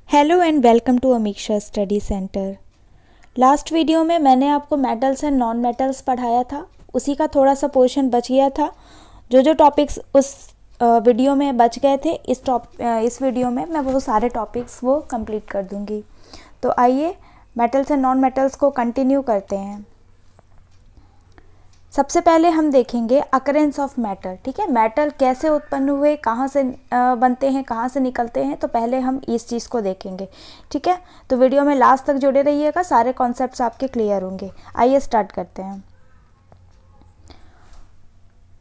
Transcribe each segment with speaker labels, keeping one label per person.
Speaker 1: Hello and welcome to Amiksha study centre. Last video में मैंने आपको मेटल्स एंड नॉन मेटल्स पढ़ाया था, उसी का थोड़ा सा पोर्शन बच गया था। जो टॉपिक्स उस वीडियो में बच गए थे इस वीडियो में मैं वो सारे टॉपिक्स वो कंप्लीट कर दूंगी। तो आइए मेटल्स एंड नॉन मेटल्स को कंटिन्यू करते हैं। सबसे पहले हम देखेंगे अकरेंस ऑफ मेटल। ठीक है, मेटल कैसे उत्पन्न हुए, कहाँ से बनते हैं, कहाँ से निकलते हैं, तो पहले हम इस चीज़ को देखेंगे। ठीक है, तो वीडियो में लास्ट तक जुड़े रहिएगा, सारे कॉन्सेप्ट्स आपके क्लियर होंगे। आइए स्टार्ट करते हैं।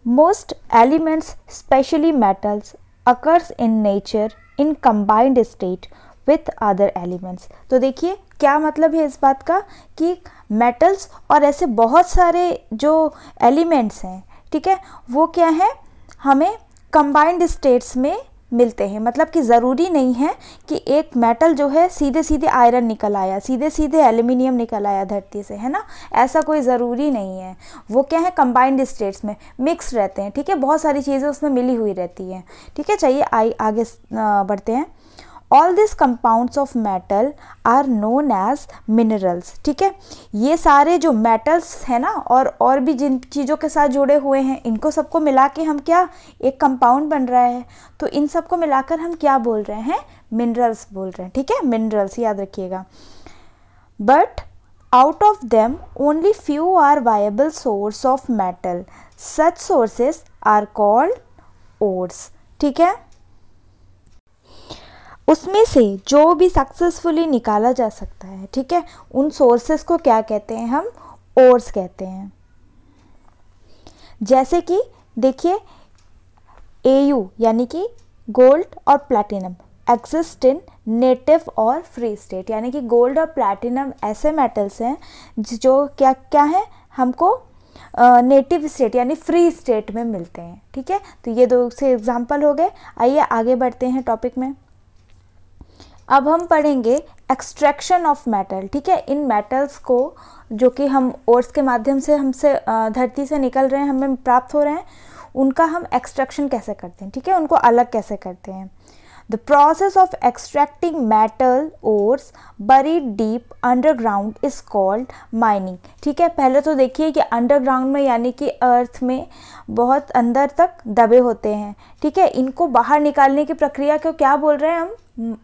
Speaker 1: Most elements specially metals occurs in nature in combined state with other elements. तो देखिए क्या मतलब है इस बात का कि मेटल्स और ऐसे बहुत सारे जो एलिमेंट्स हैं, ठीक है, वो क्या है, हमें कंबाइंड स्टेट्स में मिलते हैं। मतलब कि ज़रूरी नहीं है कि एक मेटल जो है सीधे सीधे आयरन निकल आया, सीधे सीधे एल्यूमिनियम निकल आया धरती से, है ना, ऐसा कोई ज़रूरी नहीं है। वो क्या है, कंबाइंड स्टेट्स में मिक्स रहते हैं। ठीक है, बहुत सारी चीज़ें उसमें मिली हुई रहती हैं। ठीक है, चलिए आगे बढ़ते हैं। All these compounds of metal are known as minerals। ठीक है, ये सारे जो मेटल्स हैं ना और भी जिन चीज़ों के साथ जुड़े हुए हैं, इनको सबको मिला के हम क्या, एक कंपाउंड बन रहा है। तो इन सबको मिलाकर हम क्या बोल रहे हैं, मिनरल्स बोल रहे हैं। ठीक है, मिनरल्स याद रखिएगा। But out of them only few are viable source of metal. Such sources are called ores. ठीक है, उसमें से जो भी सक्सेसफुली निकाला जा सकता है, ठीक है, उन सोर्सेस को क्या कहते हैं, हम ओर्स कहते हैं। जैसे कि देखिए Au यानी कि गोल्ड और प्लैटिनम एग्जिस्ट इन नेटिव और फ्री स्टेट। यानी कि गोल्ड और प्लैटिनम ऐसे मेटल्स हैं जो क्या क्या है, हमको नेटिव स्टेट यानी फ्री स्टेट में मिलते हैं। ठीक है, तो ये दो से एग्जाम्पल हो गए। आइए आगे बढ़ते हैं टॉपिक में। अब हम पढ़ेंगे एक्सट्रैक्शन ऑफ मेटल। ठीक है, इन मेटल्स को जो कि हम ओर्स के माध्यम से हमसे धरती से निकल रहे हैं, हमें प्राप्त हो रहे हैं, उनका हम एक्सट्रैक्शन कैसे करते हैं, ठीक है, उनको अलग कैसे करते हैं। The process of extracting metal ores buried deep underground is called mining. ठीक है, पहले तो देखिए कि अंडरग्राउंड में यानी कि अर्थ में बहुत अंदर तक दबे होते हैं। ठीक है, इनको बाहर निकालने की प्रक्रिया को क्या बोल रहे हैं हम,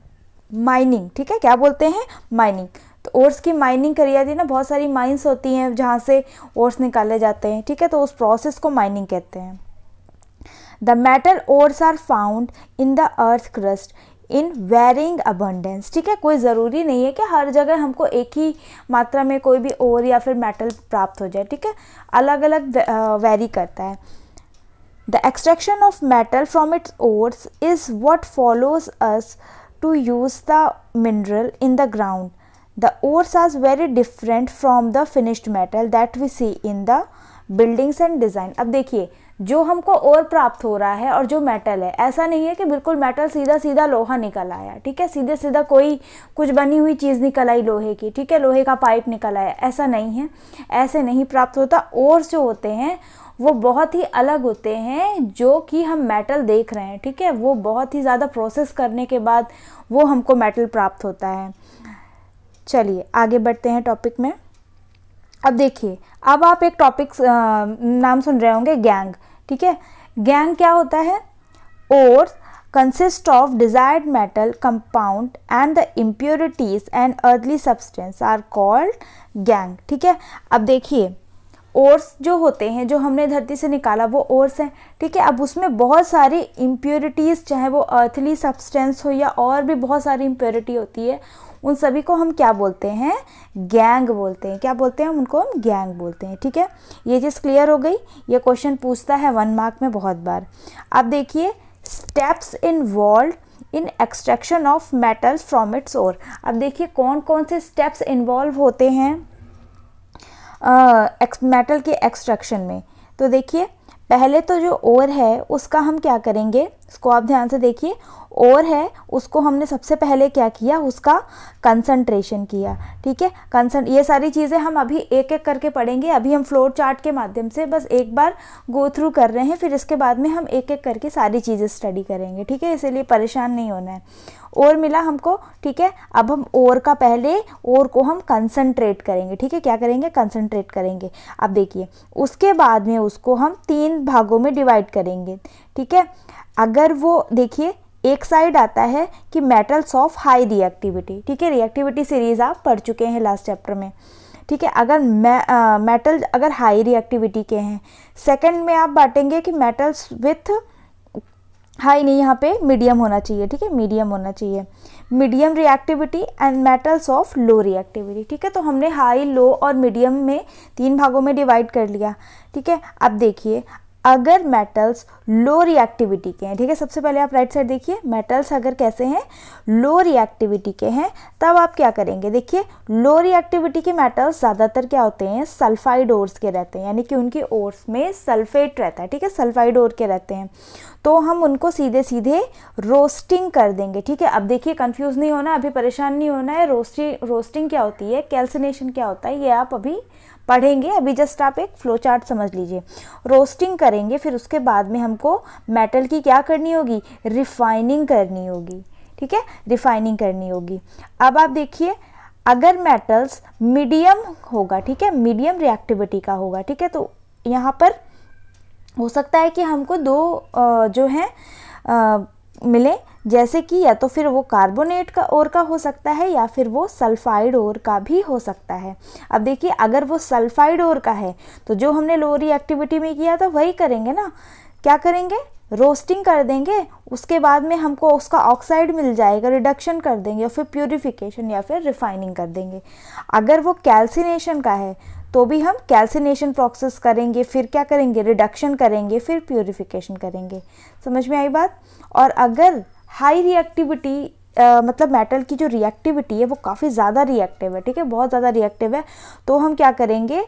Speaker 1: माइनिंग। ठीक है, क्या बोलते हैं, माइनिंग। तो ओर्स की माइनिंग करी जाती है ना, बहुत सारी माइंस होती हैं जहाँ से ओर्स निकाले जाते हैं। ठीक है, तो उस प्रोसेस को माइनिंग कहते हैं। The metal ores are found in the earth crust in varying abundance. ठीक है, कोई ज़रूरी नहीं है कि हर जगह हमको एक ही मात्रा में कोई भी ओर या फिर मेटल प्राप्त हो जाए। ठीक है, अलग अलग वेरी करता है। The extraction of metal from its ores is what follows us to use the mineral in the ground. The ores are very different from the finished metal that we see in the buildings and design। अब देखिए जो हमको और प्राप्त हो रहा है और जो मेटल है, ऐसा नहीं है कि बिल्कुल मेटल सीधा सीधा लोहा निकल आया। ठीक है, सीधे सीधा कोई कुछ बनी हुई चीज़ निकल आई लोहे की, ठीक है, लोहे का पाइप निकल आया, ऐसा नहीं है, ऐसे नहीं प्राप्त होता। ओर्स जो होते हैं वो बहुत ही अलग होते हैं जो कि हम मेटल देख रहे हैं। ठीक है, वो बहुत ही ज़्यादा प्रोसेस करने के बाद वो हमको मेटल प्राप्त होता है। चलिए आगे बढ़ते हैं टॉपिक में। अब देखिए, अब आप एक टॉपिक नाम सुन रहे होंगे, गैंग। ठीक है, गैंग क्या होता है, ores consist of desired metal compound and the impurities and earthly substance are called gang। ठीक है, अब देखिए ओर्स जो होते हैं, जो हमने धरती से निकाला वो ओर्स हैं। ठीक है, अब उसमें बहुत सारी इम्प्योरिटीज़, चाहे वो अर्थली सब्सटेंस हो या और भी बहुत सारी इम्प्योरिटी होती है, उन सभी को हम क्या बोलते हैं, गैंग बोलते हैं। क्या बोलते हैं हम उनको, हम गैंग बोलते हैं। ठीक है, ये चीज़ क्लियर हो गई। ये क्वेश्चन पूछता है 1 मार्क में बहुत बार। अब देखिए steps involve in extraction of metals from its ore. अब देखिए कौन कौन से स्टेप्स इन्वॉल्व होते हैं मेटल के एक्सट्रैक्शन में। तो देखिए पहले तो जो ओर है उसका हम क्या करेंगे, इसको आप ध्यान से देखिए, ओर है उसको हमने सबसे पहले क्या किया, उसका कंसंट्रेशन किया। ठीक है, ये सारी चीज़ें हम अभी एक एक करके पढ़ेंगे। अभी हम फ्लोर चार्ट के माध्यम से बस एक बार गो थ्रू कर रहे हैं, फिर इसके बाद में हम एक एक करके सारी चीज़ें स्टडी करेंगे। ठीक है, इसीलिए परेशान नहीं होना है। ओर मिला हमको, ठीक है। अब हम ओर का पहले ओर को हम कंसंट्रेट करेंगे, ठीक है, क्या करेंगे, कंसंट्रेट करेंगे। अब देखिए उसके बाद में उसको हम 3 भागों में डिवाइड करेंगे, ठीक है। अगर वो देखिए एक साइड आता है कि मेटल्स ऑफ हाई रिएक्टिविटी, ठीक है, रिएक्टिविटी सीरीज आप पढ़ चुके हैं लास्ट चैप्टर में, ठीक है। अगर मेटल अगर हाई रिएक्टिविटी के हैं, सेकंड में आप बांटेंगे कि मेटल्स विथ हाई नहीं, यहाँ पे मीडियम होना चाहिए, ठीक है, मीडियम होना चाहिए, medium reactivity and metals of low reactivity, ठीक है। तो हमने हाई, लो और मीडियम में 3 भागों में डिवाइड कर लिया, ठीक है। अब देखिए अगर मेटल्स लो रिएक्टिविटी के हैं, ठीक है, सबसे पहले आप राइट साइड देखिए, मेटल्स अगर कैसे हैं, लो रिएक्टिविटी के हैं, तब आप क्या करेंगे, देखिए लो रिएक्टिविटी के मेटल्स ज़्यादातर क्या होते हैं, सल्फाइड ओर्स के रहते हैं, यानी कि उनके ओर्स में सल्फेट रहता है, ठीक है, सल्फाइड ओर के रहते हैं। तो हम उनको सीधे सीधे रोस्टिंग कर देंगे, ठीक है। अब देखिए कंफ्यूज नहीं होना, अभी परेशान नहीं होना है, रोस्टिंग क्या होती है, कैल्सिनेशन क्या होता है, ये आप अभी पढ़ेंगे, अभी जस्ट आप एक फ्लो चार्ट समझ लीजिए। रोस्टिंग करेंगे, फिर उसके बाद में हमको मेटल की क्या करनी होगी, रिफाइनिंग करनी होगी, ठीक है, रिफाइनिंग करनी होगी। अब आप देखिए अगर मेटल्स मीडियम होगा, ठीक है, मीडियम रिएक्टिविटी का होगा, ठीक है, तो यहाँ पर हो सकता है कि हमको 2 जो हैं मिले, जैसे कि या तो फिर वो कार्बोनेट का ओर का हो सकता है या फिर वो सल्फाइड ओर का भी हो सकता है। अब देखिए अगर वो सल्फाइड ओर का है तो जो हमने लो रिएक्टिविटी में किया था वही करेंगे ना, क्या करेंगे, रोस्टिंग कर देंगे, उसके बाद में हमको उसका ऑक्साइड मिल जाएगा, रिडक्शन कर देंगे और फिर प्यूरिफिकेशन या फिर रिफाइनिंग कर देंगे। अगर वो कैल्सिनेशन का है तो भी हम कैल्सिनेशन प्रोसेस करेंगे, फिर क्या करेंगे, रिडक्शन करेंगे, फिर प्यूरिफिकेशन करेंगे। समझ में आई बात। और अगर हाई रिएक्टिविटी मतलब मेटल की जो रिएक्टिविटी है वो काफ़ी ज़्यादा रिएक्टिव है, ठीक है, बहुत ज़्यादा रिएक्टिव है, तो हम क्या करेंगे,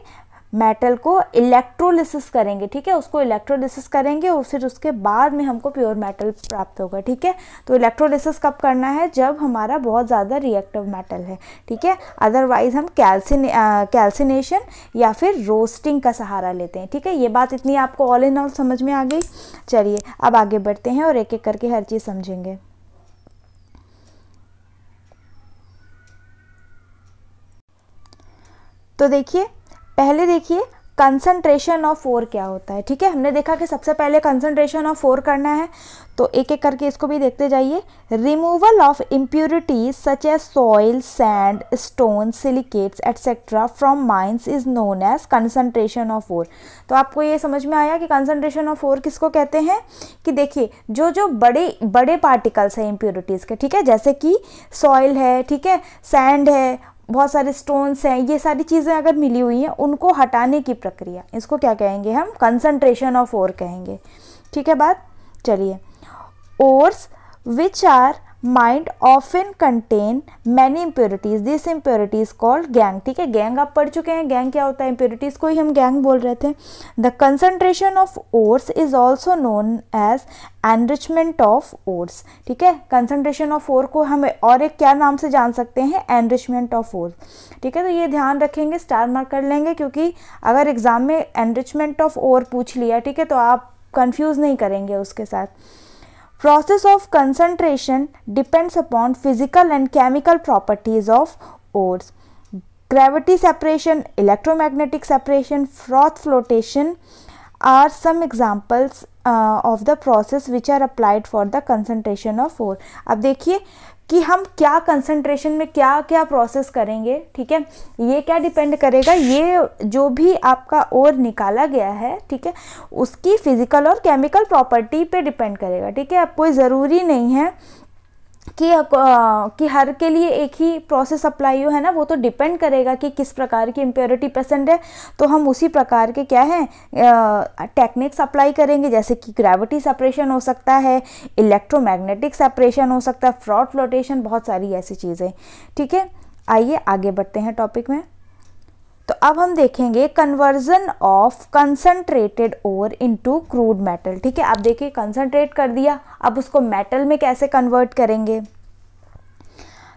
Speaker 1: मेटल को इलेक्ट्रोलिसिस करेंगे, ठीक है, उसको इलेक्ट्रोलिसिस करेंगे और फिर उसके बाद में हमको प्योर मेटल प्राप्त होगा, ठीक है। तो इलेक्ट्रोलिसिस कब करना है, जब हमारा बहुत ज़्यादा रिएक्टिव मेटल है, ठीक है। अदरवाइज हम कैल्सिनेशन या फिर रोस्टिंग का सहारा लेते हैं, ठीक है। ये बात इतनी आपको ऑल इन ऑल समझ में आ गई। चलिए अब आगे बढ़ते हैं और एक एक करके हर चीज़ समझेंगे। तो देखिए पहले देखिए कंसंट्रेशन ऑफ ओर क्या होता है, ठीक है। हमने देखा कि सबसे पहले कंसंट्रेशन ऑफ ओर करना है, तो एक एक करके इसको भी देखते जाइए। Removal of impurities such as soil, sand, stone, silicates etcetera from mines is known as concentration of ore. तो आपको ये समझ में आया कि कंसंट्रेशन ऑफ ओर किसको कहते हैं, कि देखिए जो जो बड़े बड़े पार्टिकल्स हैं इम्प्योरिटीज़ के, ठीक है, जैसे कि सॉइल है, ठीक है, सैंड है, बहुत सारे स्टोन्स हैं, ये सारी चीज़ें अगर मिली हुई हैं उनको हटाने की प्रक्रिया, इसको क्या कहेंगे हम, कंसंट्रेशन ऑफ ओर कहेंगे, ठीक है बात। चलिए ores which are mined often contain many impurities, this impurities called gangue, ठीक है, गैंग आप पढ़ चुके हैं, गैंग क्या होता है, इम्प्योरिटीज को ही हम गैंग बोल रहे थे। The concentration of ores is also known as enrichment of ores, ठीक है, कंसंट्रेशन ऑफ ओर को हम और एक क्या नाम से जान सकते हैं, एनरिचमेंट ऑफ ओर, ठीक है। तो ये ध्यान रखेंगे, स्टार मार्क कर लेंगे, क्योंकि अगर एग्जाम में एनरिचमेंट ऑफ ओर पूछ लिया, ठीक है, तो आप कंफ्यूज नहीं करेंगे उसके साथ। Process of concentration depends upon physical and chemical properties of ores. Gravity separation, electromagnetic separation, froth flotation are some examples of the process which are applied for the concentration of ore. अब देखिए कि हम क्या concentration में क्या क्या process करेंगे, ठीक है, ये क्या डिपेंड करेगा, ये जो भी आपका ओर निकाला गया है, ठीक है, उसकी फिजिकल और केमिकल प्रॉपर्टी पे डिपेंड करेगा, ठीक है। अब कोई ज़रूरी नहीं है कि हर के लिए एक ही प्रोसेस अप्लाई हो, है ना, वो तो डिपेंड करेगा कि किस प्रकार की इम्प्योरिटी प्रेजेंट है, तो हम उसी प्रकार के क्या है टेक्निक्स अप्लाई करेंगे, जैसे कि ग्रेविटी सेपरेशन हो सकता है, इलेक्ट्रोमैग्नेटिक सेपरेशन हो सकता है, फ्रॉथ फ्लोटेशन, बहुत सारी ऐसी चीज़ें, ठीक है। आइए आगे बढ़ते हैं टॉपिक में। तो अब हम देखेंगे conversion of concentrated ore into crude metal, ठीक है। अब देखिए कंसंट्रेट कर दिया, अब उसको मेटल में कैसे कन्वर्ट करेंगे,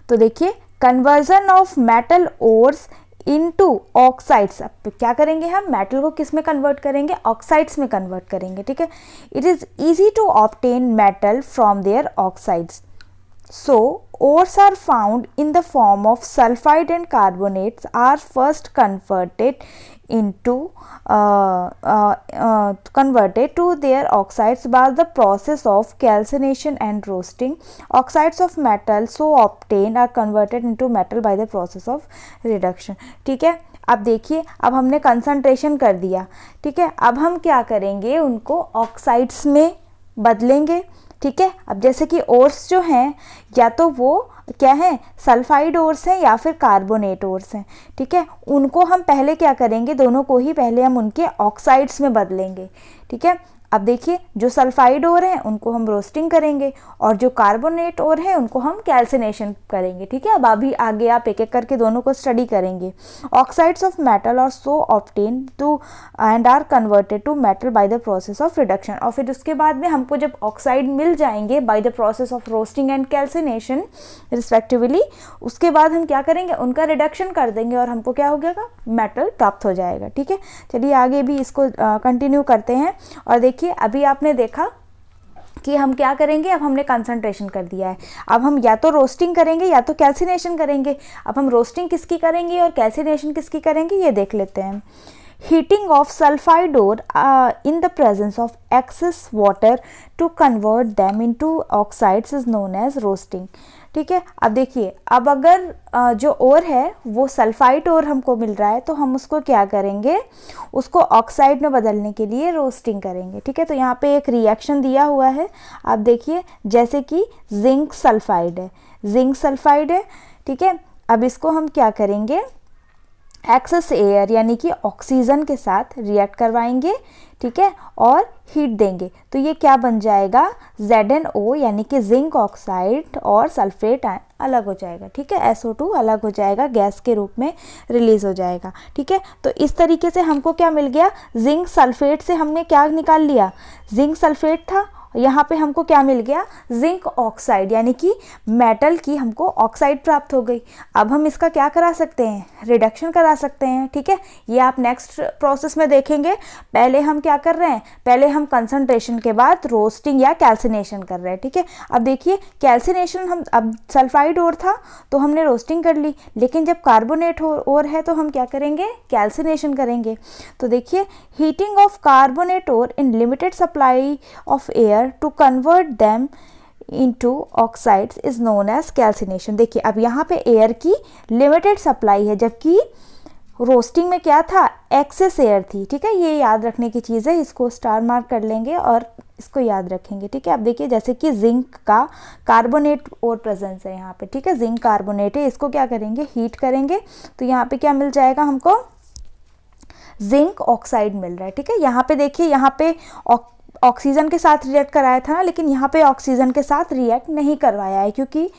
Speaker 1: तो देखिए conversion of metal ores into oxides. अब क्या करेंगे हम, मेटल को किस में कन्वर्ट करेंगे, ऑक्साइड्स में कन्वर्ट करेंगे, ठीक है। It is easy to obtain metal from their oxides. So ores are found in the form of sulfide and carbonates are first converted to their oxides by the process of calcination and roasting. Oxides of metal so obtained are converted into metal by the process of reduction. ठीक है, अब देखिए, अब हमने concentration कर दिया, ठीक है, अब हम क्या करेंगे, उनको ऑक्साइड्स में बदलेंगे, ठीक है। अब जैसे कि ओर्स जो हैं या तो वो क्या है, सल्फाइड ओर्स हैं या फिर कार्बोनेट ओर्स हैं, ठीक है, उनको हम पहले क्या करेंगे, दोनों को ही पहले हम उनके ऑक्साइड्स में बदलेंगे, ठीक है। अब देखिए, जो सल्फाइड ओर हैं उनको हम रोस्टिंग करेंगे और जो कार्बोनेट ओर हैं उनको हम कैल्सिनेशन करेंगे, ठीक है। अब अभी आगे आप एक एक करके दोनों को स्टडी करेंगे। ऑक्साइड्स ऑफ मेटल और so obtain to and are converted to metal by the process of reduction. और फिर उसके बाद में हमको जब ऑक्साइड मिल जाएंगे bye the process of roasting and calcination respectively, उसके बाद हम क्या करेंगे, उनका रिडक्शन कर देंगे और हमको क्या हो जाएगा, मेटल प्राप्त हो जाएगा, ठीक है। चलिए आगे भी इसको कंटिन्यू करते हैं। और देखिए, अभी आपने देखा कि हम क्या करेंगे, अब हमने कंसंट्रेशन कर दिया है, अब हम या तो रोस्टिंग करेंगे या तो कैल्सिनेशन करेंगे। अब हम रोस्टिंग किसकी करेंगे और कैल्सिनेशन किसकी करेंगे, ये देख लेते हैं। Heating of sulphide ore in the presence of excess water to convert them into oxides is known as roasting, ठीक है। अब देखिए, अब अगर जो ओर है वो सल्फाइड ओर हमको मिल रहा है तो हम उसको क्या करेंगे, उसको ऑक्साइड में बदलने के लिए रोस्टिंग करेंगे, ठीक है। तो यहाँ पे एक रिएक्शन दिया हुआ है, आप देखिए, जैसे कि जिंक सल्फाइड है, जिंक सल्फाइड है, ठीक है। अब इसको हम क्या करेंगे, एक्सेस एयर यानी कि ऑक्सीजन के साथ रिएक्ट करवाएंगे, ठीक है, और हीट देंगे, तो ये क्या बन जाएगा, ZnO यानी कि जिंक ऑक्साइड और सल्फेट अलग हो जाएगा, ठीक है, SO2 अलग हो जाएगा, गैस के रूप में रिलीज हो जाएगा, ठीक है। तो इस तरीके से हमको क्या मिल गया, जिंक सल्फेट से हमने क्या निकाल लिया, जिंक सल्फेट था, यहाँ पे हमको क्या मिल गया, जिंक ऑक्साइड यानी कि मेटल की हमको ऑक्साइड प्राप्त हो गई। अब हम इसका क्या करा सकते हैं, रिडक्शन करा सकते हैं, ठीक है। ये आप नेक्स्ट प्रोसेस में देखेंगे। पहले हम क्या कर रहे हैं, पहले हम कंसंट्रेशन के बाद रोस्टिंग या कैल्सिनेशन कर रहे हैं, ठीक है। अब देखिए, कैल्सिनेशन हम, अब सल्फाइड ओर था तो हमने रोस्टिंग कर ली, लेकिन जब कार्बोनेट ओर है तो हम क्या करेंगे, कैल्सिनेशन करेंगे। तो देखिए, heating of carbonate ore in limited supply of air to convert them into oxides is known as calcination। देखिए, अब यहाँ पे एयर की लिमिटेड सप्लाई है, जबकि रोस्टिंग में क्या था, एक्सेस एयर थी, ठीक है। ये याद रखने की चीज़ है, इसको स्टार मार्क कर लेंगे और इसको याद रखेंगे, ठीक है। अब देखिए, जैसे कि जिंक का कार्बोनेट और प्रेजेंस है यहाँ पे, ठीक है, जिंक कार्बोनेट है, इसको क्या करेंगे, हीट करेंगे, तो यहाँ पे क्या मिल जाएगा हमको, जिंक ऑक्साइड मिल रहा है, ठीक है। यहाँ पे देखिए, यहाँ पे ऑक्सीजन के साथ रिएक्ट कराया था ना, लेकिन यहाँ पे ऑक्सीजन के साथ रिएक्ट नहीं करवाया है, क्योंकि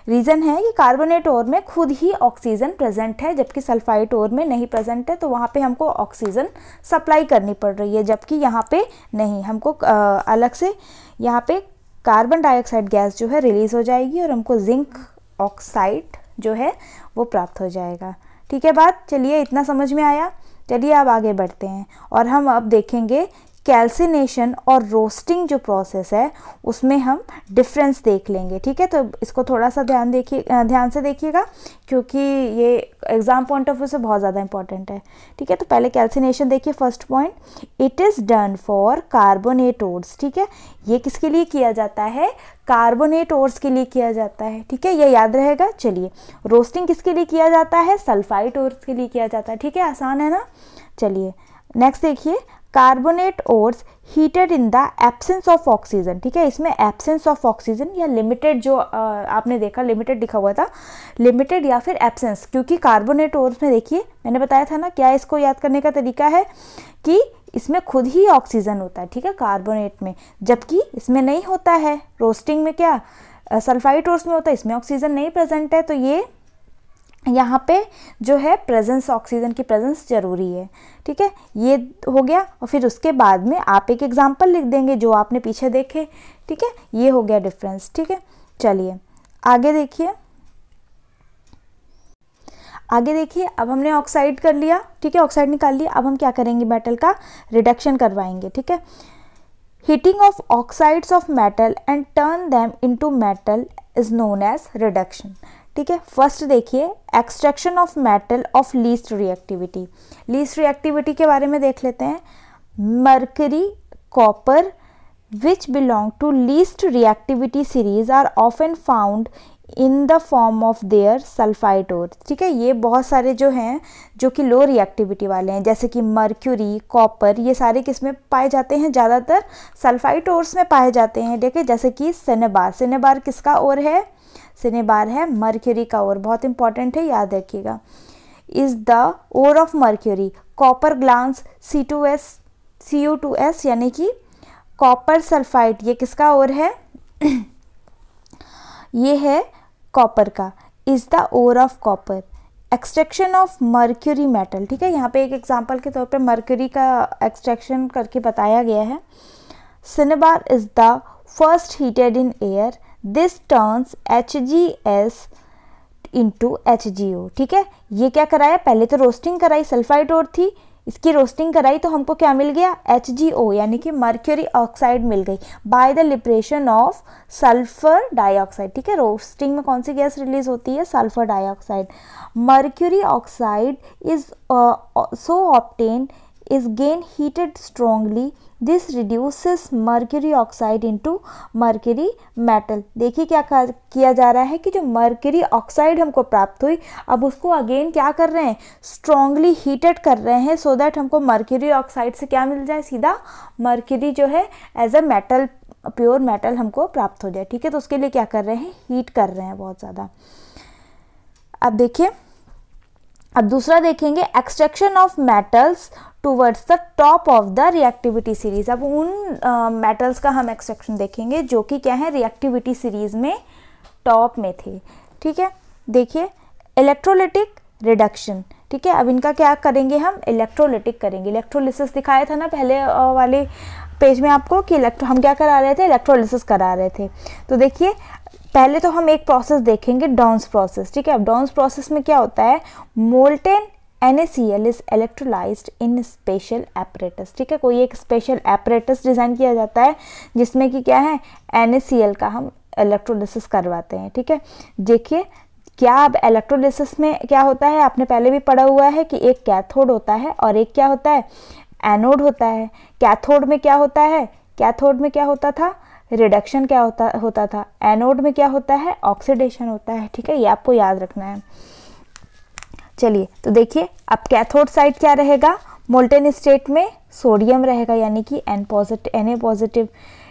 Speaker 1: रीज़न है कि कार्बोनेट ओर में खुद ही ऑक्सीजन प्रेजेंट है, जबकि सल्फाइड ओर में नहीं प्रेजेंट है, तो वहाँ पे हमको ऑक्सीजन सप्लाई करनी पड़ रही है, जबकि यहाँ पे नहीं, हमको अलग से यहाँ पे कार्बन डाइऑक्साइड गैस जो है रिलीज़ हो जाएगी और हमको जिंक ऑक्साइड जो है वो प्राप्त हो जाएगा, ठीक है। बात, चलिए इतना समझ में आया। चलिए अब आगे बढ़ते हैं और हम अब देखेंगे कैल्सिनेशन और रोस्टिंग जो प्रोसेस है उसमें हम डिफरेंस देख लेंगे, ठीक है। तो इसको थोड़ा सा ध्यान से देखिएगा, क्योंकि ये एग्जाम पॉइंट ऑफ व्यू से बहुत ज़्यादा इंपॉर्टेंट है, ठीक है। तो पहले कैल्सिनेशन देखिए, first point, it is done for carbonate ores, ठीक है। ये किसके लिए किया जाता है, कार्बोनेट ओर्स के लिए किया जाता है, ठीक है, ये याद रहेगा। चलिए, रोस्टिंग किसके लिए किया जाता है, सल्फाइड ओर्स के लिए किया जाता है, ठीक है, आसान है ना। चलिए नेक्स्ट देखिए, carbonate ores heated in the absence of oxygen, ठीक है। इसमें एब्सेंस ऑफ ऑक्सीजन या लिमिटेड, जो आपने देखा लिमिटेड लिखा हुआ था, लिमिटेड या फिर एब्सेंस, क्योंकि कार्बोनेट ओर्स में देखिए, मैंने बताया था ना, क्या इसको याद करने का तरीका है कि इसमें खुद ही ऑक्सीजन होता है, ठीक है, कार्बोनेट में, जबकि इसमें नहीं होता है। रोस्टिंग में क्या, सल्फाइड ओर्स में होता है, इसमें ऑक्सीजन नहीं प्रेजेंट है, तो ये यहाँ पे जो है प्रेजेंस, ऑक्सीजन की प्रेजेंस जरूरी है, ठीक है। ये हो गया, और फिर उसके बाद में आप एक एग्जांपल लिख देंगे जो आपने पीछे देखे, ठीक है। ये हो गया डिफरेंस, ठीक है। चलिए आगे देखिए, अब हमने ऑक्साइड कर लिया, ठीक है, ऑक्साइड निकाल लिया। अब हम क्या करेंगे, मेटल का रिडक्शन करवाएंगे, ठीक है। Heating of oxides of metal and turn them into metal is known as reduction. ठीक है, फर्स्ट देखिए extraction of metal of least reactivity. Least reactivity के बारे में देख लेते हैं। Mercury, copper which belong to least reactivity series are often found in the form of their sulphide ore. ठीक है, ये बहुत सारे जो हैं जो कि लो रिएक्टिविटी वाले हैं, जैसे कि मर्क्यूरी, कॉपर, ये सारे किस में पाए जाते हैं, ज़्यादातर सल्फाइड ओर्स में पाए जाते हैं। देखिए जैसे कि सिनेबार, सिनेबार किसका ओर है, सिनेबार है मर्क्यूरी का ओर, बहुत इंपॉर्टेंट है, याद रखिएगा। Is the ore of mercury. Copper glance C2S Cu2S यानी कि कॉपर सल्फाइड, ये किसका ओर है ये है कॉपर का। Is the ore of copper. Extraction of mercury metal. ठीक है, यहाँ पे एक एग्जांपल के तौर पे मर्क्यूरी का एक्सट्रैक्शन करके बताया गया है। Cinnabar is the first heated in air, this turns HgS into HgO। ठीक है, ये क्या कराया, पहले तो रोस्टिंग कराई, सल्फाइड ओर थी, इसकी रोस्टिंग कराई तो हमको क्या मिल गया, HgO यानी कि मर्क्यूरी ऑक्साइड मिल गई by the liberation of sulphur dioxide. ठीक है, रोस्टिंग में कौन सी गैस रिलीज होती है, sulphur dioxide. Mercury oxide is so obtained is gain heated strongly, this reduces mercury oxide into mercury metal। देखिए क्या किया जा रहा है कि जो मर्क्यूरी ऑक्साइड हमको प्राप्त हुई, अब उसको अगेन क्या कर रहे हैं, स्ट्रांगली हीटेड कर रहे हैं, सो दैट हमको मर्क्यूरी ऑक्साइड से क्या मिल जाए, सीधा मर्क्यूरी जो है as a metal, pure metal हमको प्राप्त हो जाए। ठीक है, तो उसके लिए क्या कर रहे हैं, हीट कर रहे हैं बहुत ज़्यादा। अब देखिए, अब दूसरा देखेंगे extraction of metals towards the top of the reactivity series. अब उन मेटल्स का हम एक्सट्रैक्शन देखेंगे जो कि क्या है, रिएक्टिविटी सीरीज में टॉप में थे। ठीक है, देखिए इलेक्ट्रोलिटिक रिडक्शन। ठीक है, अब इनका क्या करेंगे, हम इलेक्ट्रोलिटिक करेंगे। इलेक्ट्रोलिसिस दिखाया था ना पहले वाले पेज में आपको कि हम क्या करा रहे थे, इलेक्ट्रोलिसिस करा रहे थे। तो देखिए पहले तो हम एक प्रोसेस देखेंगे, डॉन्स प्रोसेस। ठीक है, अब डॉन्स प्रोसेस में क्या होता है, molten NaCl is electrolysed in special apparatus. ठीक है, कोई एक स्पेशल एपरेटस डिज़ाइन किया जाता है जिसमें कि क्या है, NaCl का हम इलेक्ट्रोलिसिस करवाते हैं। ठीक है, देखिए क्या अब इलेक्ट्रोलिसिस में क्या होता है, आपने पहले भी पढ़ा हुआ है कि एक कैथोड होता है और एक क्या होता है, एनोड होता है। कैथोड में क्या होता है, कैथोड में क्या होता था, रिडक्शन क्या होता था, एनोड में क्या होता है, ऑक्सीडेशन होता है। ठीक है, ये आपको याद रखना है। चलिए तो देखिए, अब कैथोड साइड क्या रहेगा, मोल्टेन स्टेट में सोडियम रहेगा यानी कि Na पॉजिटिव।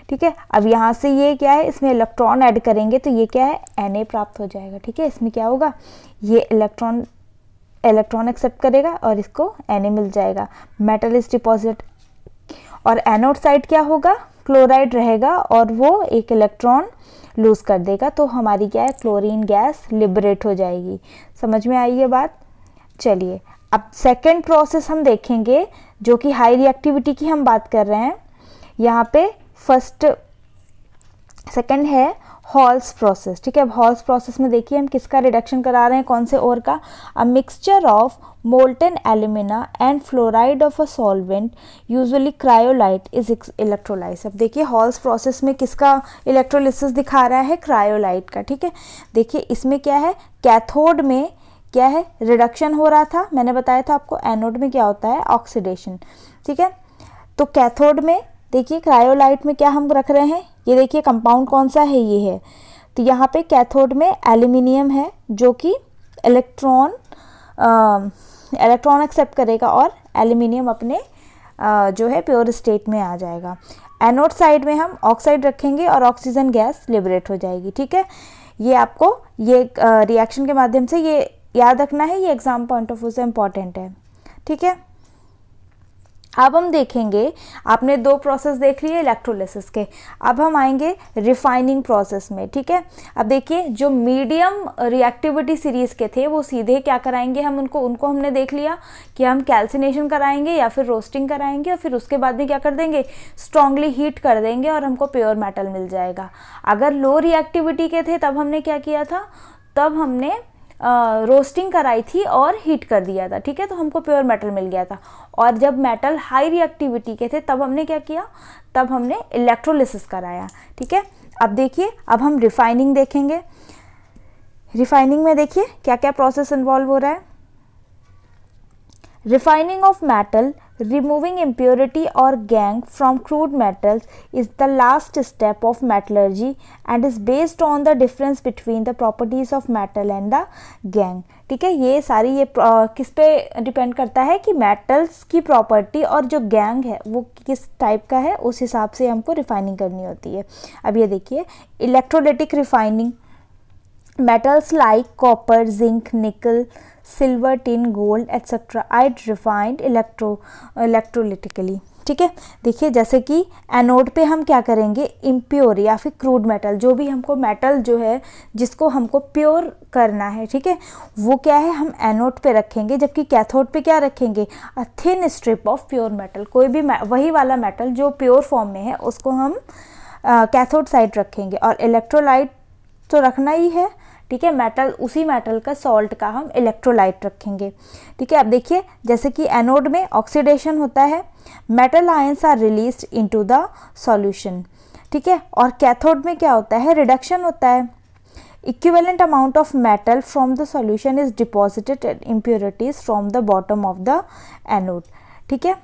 Speaker 1: ठीक है, अब यहाँ से ये क्या है, इसमें इलेक्ट्रॉन ऐड करेंगे तो ये क्या है, Na प्राप्त हो जाएगा। ठीक है, इसमें क्या होगा, ये इलेक्ट्रॉन एक्सेप्ट करेगा और इसको Na मिल जाएगा, मेटल इज डिपॉजिट। और एनोड साइड क्या होगा, क्लोराइड रहेगा और वो एक इलेक्ट्रॉन लूज कर देगा, तो हमारी क्या है, क्लोरीन गैस लिबरेट हो जाएगी। समझ में आई ये बात। चलिए अब सेकेंड प्रोसेस हम देखेंगे जो कि हाई रिएक्टिविटी की हम बात कर रहे हैं। यहाँ पे सेकेंड है हॉल्स प्रोसेस। ठीक है, अब हॉल्स प्रोसेस में देखिए हम किसका रिडक्शन करा रहे हैं, कौन से ओर का, a mixture of molten alumina and fluoride of a solvent usually cryolite is electrolyse. अब देखिए हॉल्स प्रोसेस में किसका इलेक्ट्रोलिसिस दिखा रहा है, क्रायोलाइट का। ठीक है, देखिए इसमें क्या है, कैथोड में क्या है, रिडक्शन हो रहा था, मैंने बताया था आपको। एनोड में क्या होता है, ऑक्सीडेशन। ठीक है, तो कैथोड में देखिए क्रायोलाइट में क्या हम रख रहे हैं, ये देखिए कंपाउंड कौन सा है, ये है। तो यहाँ पे कैथोड में एल्यूमिनियम है जो कि इलेक्ट्रॉन एक्सेप्ट करेगा और एल्यूमिनियम अपने जो है प्योर स्टेट में आ जाएगा। एनोड साइड में हम ऑक्साइड रखेंगे और ऑक्सीजन गैस लिबरेट हो जाएगी। ठीक है, ये आपको ये रिएक्शन के माध्यम से ये याद रखना है, ये एग्जाम पॉइंट ऑफ व्यू से इम्पॉर्टेंट है। ठीक है, अब हम देखेंगे, आपने दो प्रोसेस देख लिए इलेक्ट्रोलिसिस के, अब हम आएंगे रिफाइनिंग प्रोसेस में। ठीक है, अब देखिए जो मीडियम रिएक्टिविटी सीरीज के थे वो सीधे क्या कराएंगे, हम उनको हमने देख लिया कि हम कैल्सिनेशन कराएंगे या फिर रोस्टिंग कराएंगे और फिर उसके बाद में क्या कर देंगे, स्ट्रांगली हीट कर देंगे और हमको प्योर मेटल मिल जाएगा। अगर लो रिएक्टिविटी के थे तब हमने क्या किया था, तब हमने रोस्टिंग कराई थी और हीट कर दिया था। ठीक है, तो हमको प्योर मेटल मिल गया था। और जब मेटल हाई रिएक्टिविटी के थे तब हमने क्या किया, तब हमने इलेक्ट्रोलिसिस कराया। ठीक है, अब देखिए, अब हम रिफाइनिंग देखेंगे। रिफाइनिंग में देखिए क्या क्या प्रोसेस इन्वॉल्व हो रहा है। Refining of metal, removing impurity or gangue from crude metals is the last step of metallurgy and is based on the difference between the properties of metal and the gangue। ठीक है, ये सारी ये किस पे डिपेंड करता है कि मेटल्स की प्रॉपर्टी और जो गैंग है वो किस टाइप का है, उस हिसाब से हमको रिफाइनिंग करनी होती है। अब ये देखिए, electrolytic refining, metals like copper, zinc, nickel, silver, tin, gold etc. are refined electrolytically। ठीक है, देखिए जैसे कि एनोड पे हम क्या करेंगे, इम्प्योर या फिर क्रूड मेटल, जो भी हमको मेटल जो है जिसको हमको प्योर करना है, ठीक है, वो क्या है हम एनोड पे रखेंगे, जबकि कैथोड पे क्या रखेंगे, a thin strip of pure metal. कोई भी वही वाला मेटल जो प्योर फॉर्म में है उसको हम कैथोड साइड रखेंगे, और इलेक्ट्रोलाइट तो रखना ही है। ठीक है, मेटल, उसी मेटल का सॉल्ट का हम इलेक्ट्रोलाइट रखेंगे। ठीक है, अब देखिए जैसे कि एनोड में ऑक्सीडेशन होता है, metal ions are released into the solution. ठीक है, और कैथोड में क्या होता है, रिडक्शन होता है। Equivalent amount of metal from the solution is deposited and impurities from the bottom of the anode. ठीक है,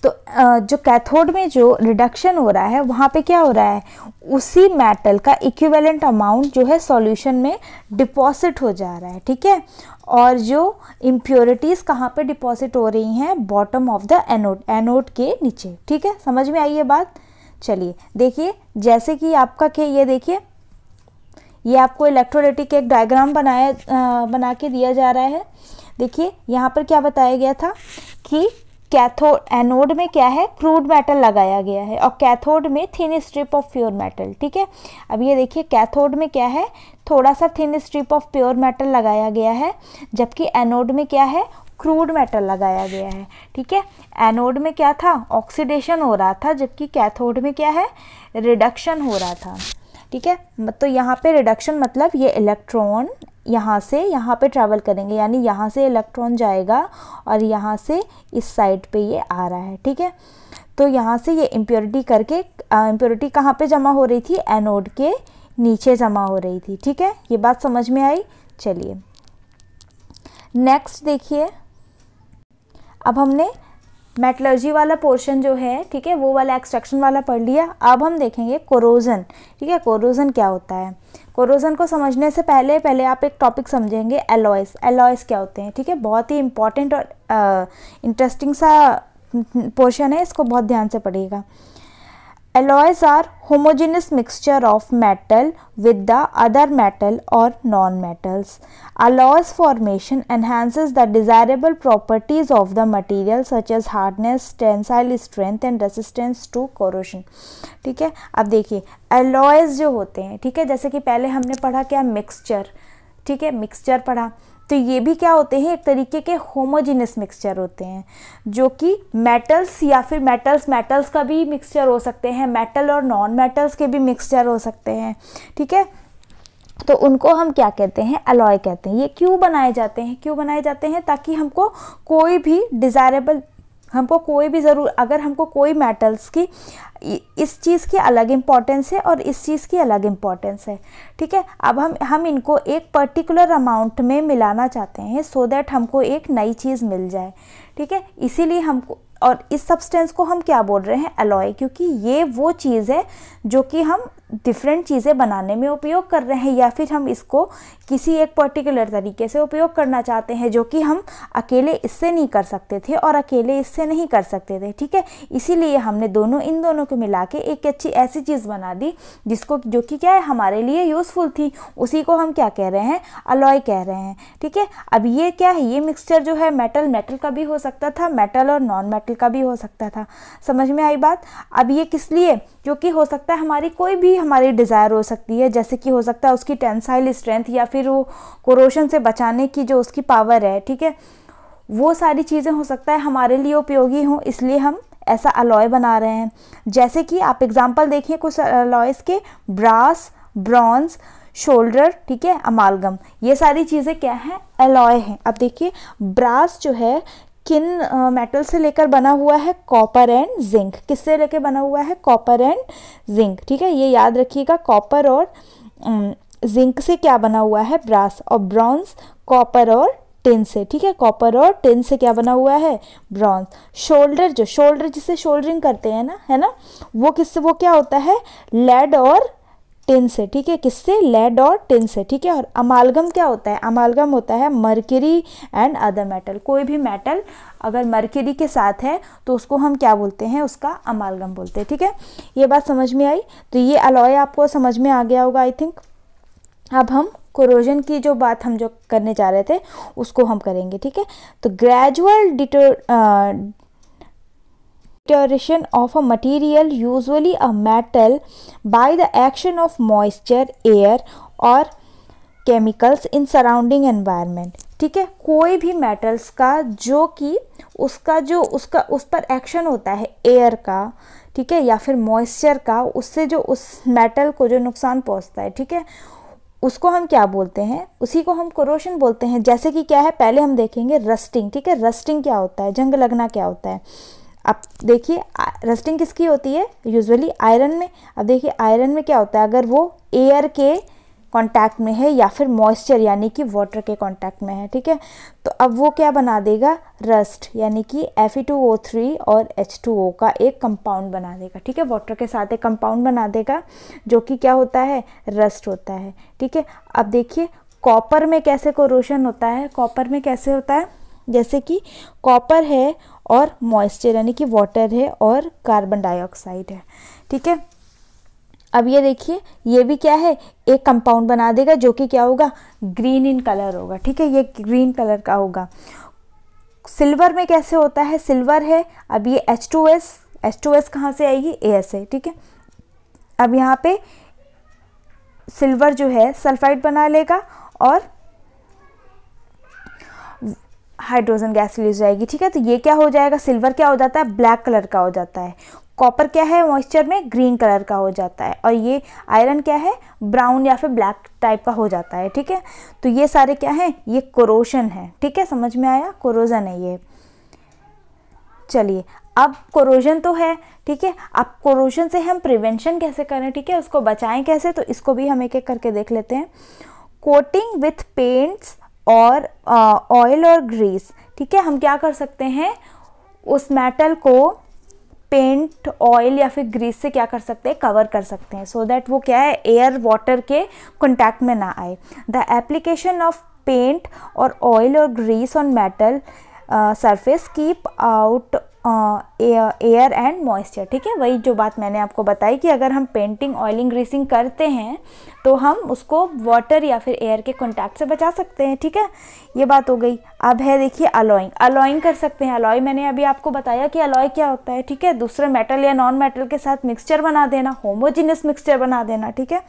Speaker 1: तो जो कैथोड में जो रिडक्शन हो रहा है वहाँ पे क्या हो रहा है, उसी मेटल का इक्विवेलेंट अमाउंट जो है सॉल्यूशन में डिपॉजिट हो जा रहा है। ठीक है, और जो इम्प्योरिटीज़ कहाँ पे डिपॉजिट हो रही हैं, bottom of the anode, anode के नीचे। ठीक है, समझ में आई ये बात। चलिए देखिए, जैसे कि आपका क्या, ये देखिए ये आपको इलेक्ट्रोलाइटिक एक डायग्राम बना के दिया जा रहा है। देखिए यहाँ पर क्या बताया गया था कि कैथोड, एनोड में क्या है, क्रूड मेटल लगाया गया है, और कैथोड में thin strip of pure metal. ठीक है, अब ये देखिए कैथोड में क्या है, थोड़ा सा thin strip of pure metal लगाया गया है, जबकि एनोड में क्या है, क्रूड मेटल लगाया गया है। ठीक है, एनोड में क्या था, ऑक्सीडेशन हो रहा था, जबकि कैथोड में क्या है, रिडक्शन हो रहा था। ठीक है, तो यहाँ पे रिडक्शन मतलब ये इलेक्ट्रॉन यहाँ से यहाँ पे ट्रैवल करेंगे, यानी यहाँ से इलेक्ट्रॉन जाएगा और यहाँ से इस साइड पे ये आ रहा है। ठीक है, तो यहाँ से ये इम्प्योरिटी करके, इम्प्योरिटी कहाँ पे जमा हो रही थी, एनोड के नीचे जमा हो रही थी। ठीक है, ये बात समझ में आई। चलिए नेक्स्ट देखिए, अब हमने मेटलर्जी वाला पोर्शन जो है, ठीक है, वो वाला एक्सट्रैक्शन वाला पढ़ लिया। अब हम देखेंगे कोरोजन। ठीक है, कोरोजन क्या होता है, कोरोजन को समझने से पहले आप एक टॉपिक समझेंगे, एलॉयस। एलॉयस क्या होते हैं, ठीक है, बहुत ही इंपॉर्टेंट और इंटरेस्टिंग सा पोर्शन है, इसको बहुत ध्यान से पढ़िएगा। Alloys are homogeneous mixture of metal with the other metal or non-metals. Alloys formation enhances the desirable properties of the material such as hardness, tensile strength and resistance to corrosion. ठीक है, अब देखिए alloys जो होते हैं, ठीक है, जैसे कि पहले हमने पढ़ा क्या, मिक्सचर। ठीक है, मिक्सचर पढ़ा, तो ये भी क्या होते हैं, एक तरीके के होमोजीनियस मिक्सचर होते हैं, जो कि मेटल्स या फिर मेटल्स का भी मिक्सचर हो सकते हैं, मेटल और नॉन मेटल्स के भी मिक्सचर हो सकते हैं। ठीक है, तो उनको हम क्या कहते हैं, अलॉय कहते हैं। ये क्यों बनाए जाते हैं, ताकि हमको कोई भी डिज़ायरेबल, हमको कोई भी अगर हमको कोई मेटल्स की इस चीज़ की अलग इम्पॉर्टेंस है और इस चीज़ की अलग इम्पॉर्टेंस है। ठीक है, अब हम इनको एक पर्टिकुलर अमाउंट में मिलाना चाहते हैं, सो दैट हमको एक नई चीज़ मिल जाए। ठीक है, इसीलिए हमको, और इस सब्सटेंस को हम क्या बोल रहे हैं, अलॉय, क्योंकि ये वो चीज़ है जो कि हम डिफरेंट चीज़ें बनाने में उपयोग कर रहे हैं, या फिर हम इसको किसी एक पर्टिकुलर तरीके से उपयोग करना चाहते हैं, जो कि हम अकेले इससे नहीं कर सकते थे और अकेले इससे नहीं कर सकते थे। ठीक है, इसीलिए हमने इन दोनों को मिला के एक अच्छी ऐसी चीज़ बना दी जो कि क्या है, हमारे लिए यूज़फुल थी। उसी को हम क्या कह रहे हैं, अलॉय कह रहे हैं। ठीक है, अब ये क्या है, ये मिक्सचर जो है मेटल का भी हो सकता था, मेटल और नॉन मेटल का भी हो सकता था। समझ में आई बात। अब ये किस लिए, क्योंकि हो सकता है हमारी कोई भी हमारी डिज़ायर हो सकती है, जैसे कि हो सकता है उसकी टेंसाइल स्ट्रेंथ या फिर वो कोरोशन से बचाने की जो उसकी पावर है। ठीक है, वो सारी चीज़ें हो सकता है हमारे लिए उपयोगी हों, इसलिए हम ऐसा अलॉय बना रहे हैं। जैसे कि आप एग्जांपल देखिए कुछ अलॉयस के, ब्रास, ब्रॉन्ज, शोल्डर, ठीक है, अमालगम, ये सारी चीज़ें क्या हैं, अलॉय हैं। अब देखिए ब्रास जो है किन मेटल से लेकर बना हुआ है, कॉपर एंड जिंक। किससे लेकर बना हुआ है, कॉपर एंड जिंक। ठीक है, ये याद रखिएगा, कॉपर और जिंक से क्या बना हुआ है, ब्रास, और ब्रॉन्ज कॉपर और टिन से, ठीक है, कॉपर और टिन से क्या बना हुआ है, ब्रॉन्ज। शोल्डर, जो शोल्डर जिससे शोल्डरिंग करते हैं ना, है ना, वो किससे, वो क्या होता है, लेड और टिन से, ठीक है, किससे, लेड और टिन से, ठीक है। और अमालगम क्या होता है, अमालगम होता है मर्क्यूरी एंड अदर मेटल, कोई भी मेटल अगर मर्क्यूरी के साथ है तो उसको हम क्या बोलते हैं, उसका अमालगम बोलते हैं, ठीक है। ये बात समझ में आई, तो ये अलॉय आपको समझ में आ गया होगा आई थिंक। अब हम कोरोजन की जो बात हम जो करने जा रहे थे उसको हम करेंगे, ठीक है। तो gradual deterioration of a material, usually a metal, by the action of moisture, air or chemicals in surrounding environment, ठीक है। कोई भी मेटल्स का जो कि उसका उस पर एक्शन होता है एयर का, ठीक है, या फिर मॉइस्चर का, उससे जो उस मेटल को जो नुकसान पहुंचता है, ठीक है, उसको हम क्या बोलते हैं, उसी को हम कोरोशन बोलते हैं। जैसे कि क्या है, पहले हम देखेंगे रस्टिंग, ठीक है, रस्टिंग क्या होता है, जंग लगना क्या होता है। अब देखिए रस्टिंग किसकी होती है, यूजुअली आयरन में। अब देखिए आयरन में क्या होता है, अगर वो एयर के कांटेक्ट में है या फिर मॉइस्चर यानी कि वाटर के कांटेक्ट में है, ठीक है, तो अब वो क्या बना देगा, रस्ट, यानी कि Fe2O3 और H2O का एक कंपाउंड बना देगा, ठीक है, वाटर के साथ एक कंपाउंड बना देगा जो कि क्या होता है, रस्ट होता है, ठीक है। अब देखिए कॉपर में कैसे कोरोशन होता है, कॉपर में कैसे होता है, जैसे कि कॉपर है और मॉइस्चर यानी कि वाटर है और कार्बन डाइऑक्साइड है, ठीक है। अब ये देखिए ये भी क्या है, एक कंपाउंड बना देगा जो कि क्या होगा, ग्रीन इन कलर होगा, ठीक है, ये ग्रीन कलर का होगा। सिल्वर में कैसे होता है, सिल्वर है, अब ये H2S कहाँ से आएगी, एयर से, ठीक है। अब यहाँ पे सिल्वर जो है सल्फाइड बना लेगा और हाइड्रोजन गैस रिलीज जाएगी, ठीक है। तो ये क्या हो जाएगा, सिल्वर क्या हो जाता है, ब्लैक कलर का हो जाता है। कॉपर क्या है, मॉइस्चर में ग्रीन कलर का हो जाता है, और ये आयरन क्या है, ब्राउन या फिर ब्लैक टाइप का हो जाता है, ठीक है। तो ये सारे क्या है, ये कोरोशन है, ठीक है, समझ में आया, कोरोजन है ये। चलिए अब कोरोजन तो है, ठीक है, अब कोरोजन से हम प्रिवेंशन कैसे करें, ठीक है, उसको बचाएं कैसे, तो इसको भी हम एक एक करके देख लेते हैं। कोटिंग विथ पेंट्स और ऑयल और ग्रीस, ठीक है, हम क्या कर सकते हैं, उस मेटल को पेंट, ऑयल या फिर ग्रीस से क्या कर सकते हैं, कवर कर सकते हैं, सो दैट वो क्या है, एयर वाटर के कांटेक्ट में ना आए। द एप्लीकेशन ऑफ पेंट और ऑयल और grease on metal surface keep out air and moisture, ठीक है, वही जो बात मैंने आपको बताई कि अगर हम पेंटिंग, ऑयलिंग, ग्रीसिंग करते हैं तो हम उसको वाटर या फिर एयर के कांटेक्ट से बचा सकते हैं, ठीक है, ये बात हो गई। अब है देखिए अलॉइंग कर सकते हैं। अलॉय मैंने अभी आपको बताया कि अलॉय क्या होता है, ठीक है, दूसरे मेटल या नॉन मेटल के साथ मिक्सचर बना देना, होमोजीनियस मिक्सचर बना देना, ठीक है।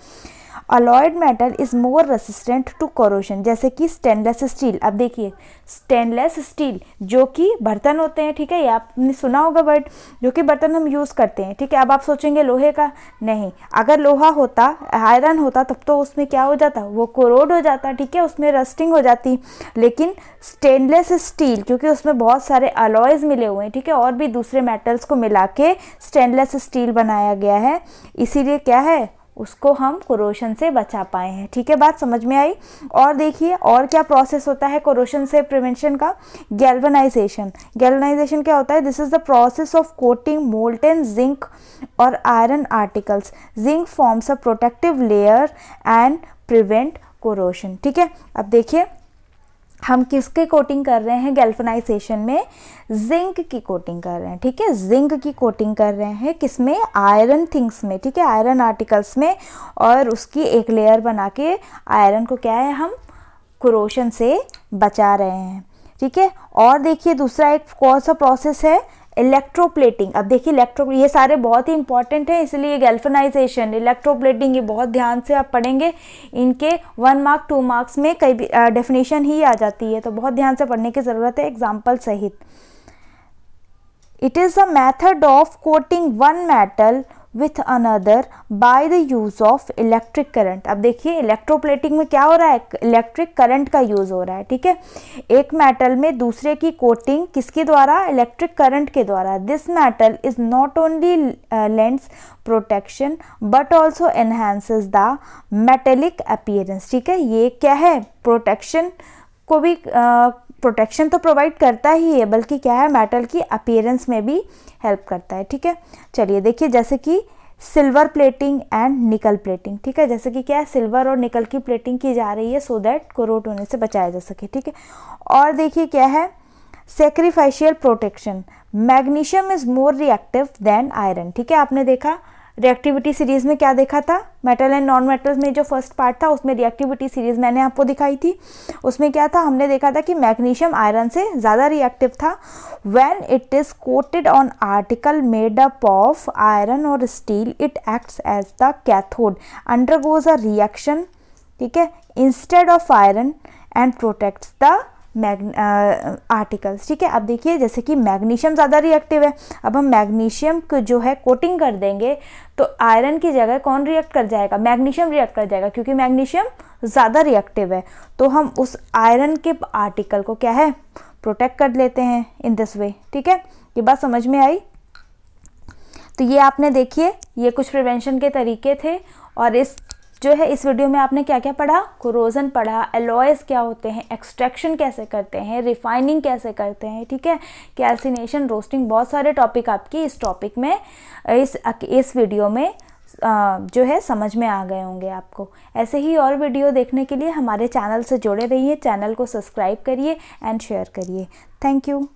Speaker 1: Alloyed metal is more resistant to corrosion, जैसे कि स्टेनलेस स्टील। अब देखिए स्टेनलेस स्टील जो कि बर्तन होते हैं, ठीक है, ये आपने सुना होगा वर्ड, जो कि बर्तन हम यूज़ करते हैं, ठीक है। अब आप सोचेंगे लोहे का, नहीं, अगर लोहा होता, आयरन होता, तब तो उसमें क्या हो जाता, वो कोरोड हो जाता, ठीक है, उसमें रस्टिंग हो जाती। लेकिन स्टेनलेस स्टील क्योंकि उसमें बहुत सारे अलॉयज़ मिले हुए हैं, ठीक है, और भी दूसरे मेटल्स को मिला के स्टेनलेस स्टील बनाया गया है, इसीलिए क्या है, उसको हम कोरोशन से बचा पाए हैं, ठीक है, बात समझ में आई। और देखिए और क्या प्रोसेस होता है कोरोशन से प्रिवेंशन का, गैल्वेनाइजेशन। गैल्वेनाइजेशन क्या होता है, this is the process of coating molten zinc और iron articles. Zinc forms a protective layer and prevent corrosion, ठीक है। अब देखिए हम किसके कोटिंग कर रहे हैं, गैल्वेनाइजेशन में जिंक की कोटिंग कर रहे हैं, ठीक है, जिंक की कोटिंग कर रहे हैं किसमें, आयरन थिंग्स में, ठीक है, आयरन आर्टिकल्स में, और उसकी एक लेयर बना के आयरन को क्या है, हम कोरोशन से बचा रहे हैं, ठीक है। और देखिए दूसरा एक कौन सा प्रोसेस है, इलेक्ट्रोप्लेटिंग। अब देखिए ये सारे बहुत ही इंपॉर्टेंट है, इसलिए गैल्वेनाइजेशन, इलेक्ट्रोप्लेटिंग, ये बहुत ध्यान से आप पढ़ेंगे, इनके 1 मार्क 2 मार्क्स में कई भी डेफिनेशन ही आ जाती है, तो बहुत ध्यान से पढ़ने की ज़रूरत है एग्जाम्पल सहित। It is a method of coating one metal with another by the use of electric current. अब देखिए इलेक्ट्रोप्लेटिंग में क्या हो रहा है, इलेक्ट्रिक करंट का यूज हो रहा है, ठीक है। एक मेटल में दूसरे की कोटिंग किसके द्वारा, इलेक्ट्रिक करंट के द्वारा। This metal is not only lends protection but also enhances the metallic appearance, ठीक है। ये क्या है, प्रोटेक्शन को भी प्रोटेक्शन तो प्रोवाइड करता ही है, बल्कि क्या है, मेटल की अपीयरेंस में भी हेल्प करता है, ठीक है। चलिए देखिए, जैसे कि सिल्वर प्लेटिंग एंड निकल प्लेटिंग, ठीक है। जैसे कि क्या है, सिल्वर और निकल की प्लेटिंग की जा रही है सो दैट कोरोट होने से बचाया जा सके, ठीक है। और देखिए क्या है, sacrificial protection, magnesium is more reactive than iron, ठीक है। आपने देखा रिएक्टिविटी सीरीज में क्या देखा था, मेटल एंड नॉन मेटल्स में जो फर्स्ट पार्ट था उसमें रिएक्टिविटी सीरीज मैंने आपको दिखाई थी। उसमें क्या था, हमने देखा था कि मैग्नीशियम आयरन से ज़्यादा रिएक्टिव था। When it is coated on article made up of iron और steel it acts as the cathode, undergoes a reaction, ठीक है, instead of iron and protects the articles, ठीक है। अब देखिए जैसे कि मैग्नीशियम ज़्यादा रिएक्टिव है, अब हम मैग्नीशियम को जो है कोटिंग कर देंगे तो आयरन की जगह कौन रिएक्ट कर जाएगा, मैग्नीशियम रिएक्ट कर जाएगा, क्योंकि मैग्नीशियम ज़्यादा रिएक्टिव है। तो हम उस आयरन के आर्टिकल को क्या है, प्रोटेक्ट कर लेते हैं इन दिस वे, ठीक है। ये बात समझ में आई। तो ये आपने देखिए, ये कुछ प्रिवेंशन के तरीके थे। और इस वीडियो में आपने क्या क्या पढ़ा, कोरोजन पढ़ा, एलॉयज क्या होते हैं, एक्सट्रैक्शन कैसे करते हैं, रिफाइनिंग कैसे करते हैं, ठीक है, कैल्सिनेशन, रोस्टिंग, बहुत सारे टॉपिक आपकी इस टॉपिक में इस वीडियो में जो है समझ में आ गए होंगे आपको। ऐसे ही और वीडियो देखने के लिए हमारे चैनल से जुड़े रहिए, चैनल को सब्सक्राइब करिए एंड शेयर करिए। Thank you.